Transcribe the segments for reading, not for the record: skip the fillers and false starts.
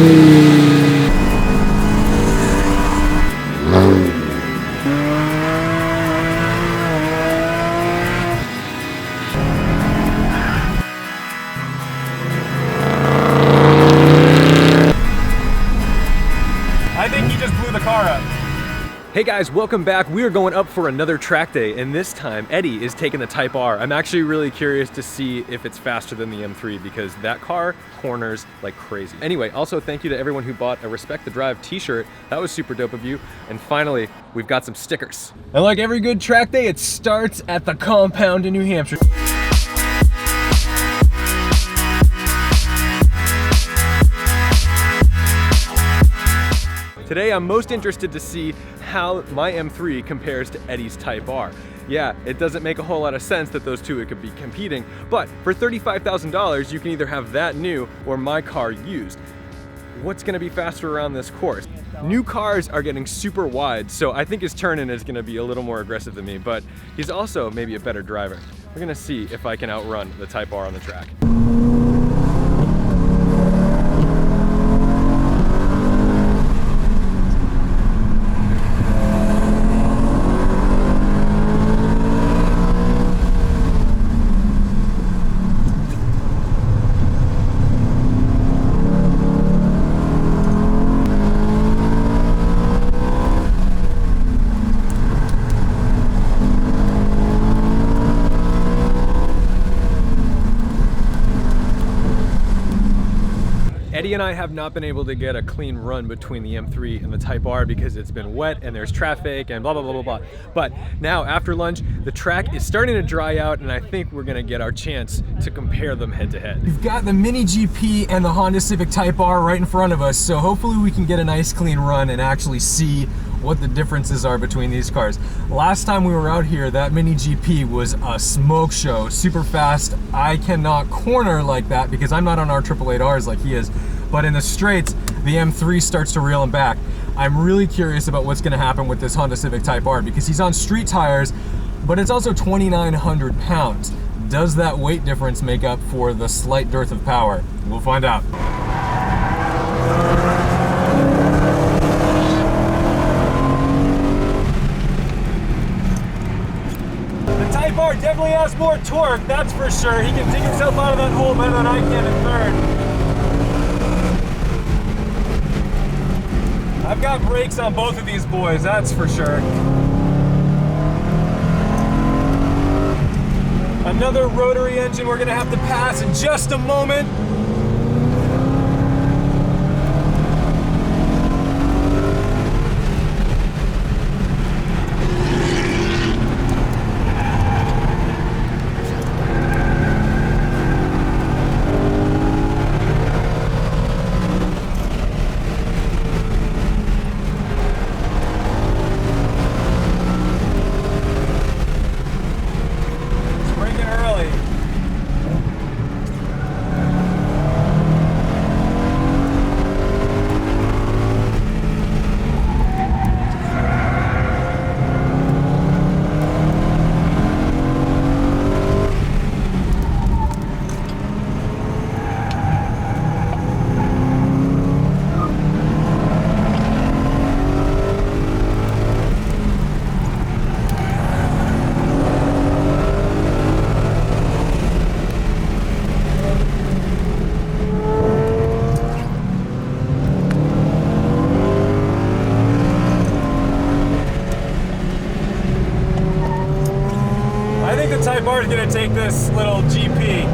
I think he just blew the car up. Hey guys, welcome back. We are going up for another track day, and this time Eddie is taking the Type R. I'm actually really curious to see if it's faster than the M3 because that car corners like crazy. Anyway, also thank you to everyone who bought a Respect the Drive t-shirt. That was super dope of you. And finally, we've got some stickers. And like every good track day, it starts at the compound in New Hampshire. Today, I'm most interested to see how my M3 compares to Eddie's Type R. Yeah, it doesn't make a whole lot of sense that those two could be competing, but for $35,000, you can either have that new or my car used. What's gonna be faster around this course? New cars are getting super wide, so I think his turn-in is gonna be a little more aggressive than me, but he's also maybe a better driver. We're gonna see if I can outrun the Type R on the track. Eddie and I have not been able to get a clean run between the M3 and the Type R because it's been wet and there's traffic and blah, blah, blah, blah, blah. But now after lunch, the track is starting to dry out and I think we're gonna get our chance to compare them head to head. We've got the Mini GP and the Honda Civic Type R right in front of us, so hopefully we can get a nice clean run and actually see what the differences are between these cars. Last time we were out here, that Mini GP was a smoke show, super fast. I cannot corner like that because I'm not on our 888Rs like he is. But in the straights, the M3 starts to reel him back. I'm really curious about what's gonna happen with this Honda Civic Type R because he's on street tires, but it's also 2,900 pounds. Does that weight difference make up for the slight dearth of power? We'll find out. The Type R definitely has more torque, that's for sure. He can dig himself out of that hole better than I can in third. I've got brakes on both of these boys, that's for sure. Another rotary engine we're gonna have to pass in just a moment. Type R is going to take this little GP.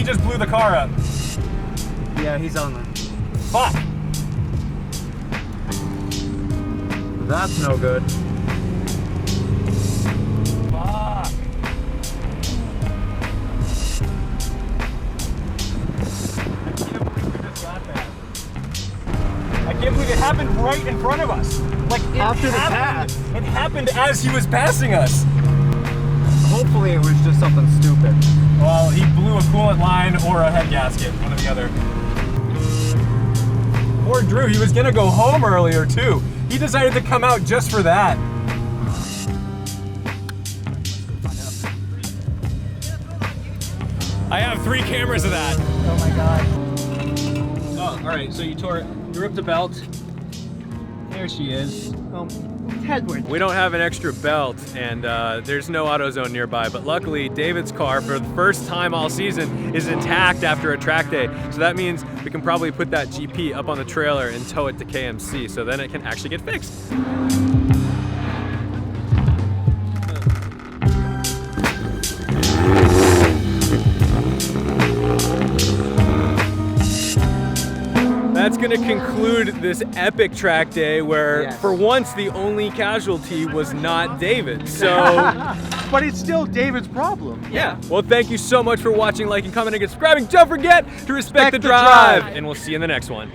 he just blew the car up. Yeah, he's on there. Fuck. That's no good. Fuck. I can't believe it happened right in front of us. Like After the pass. It happened as he was passing us. Hopefully it was just something stupid. Well, he blew a coolant line or a head gasket, one or the other. Poor Drew, he was gonna go home earlier too. He decided to come out just for that. I have 3 cameras of that. Oh my god. Oh, all right. So you ripped the belt. There she is. Oh, Tedward. We don't have an extra belt, and there's no AutoZone nearby, but luckily David's car, for the first time all season, is intact after a track day. So that means we can probably put that GP up on the trailer and tow it to KMC, so then it can actually get fixed. That's gonna conclude this epic track day where, for once, the only casualty was not David. So, But it's still David's problem. yeah. Well, thank you so much for watching, liking, commenting, and subscribing. Don't forget to respect the drive, and we'll see you in the next one.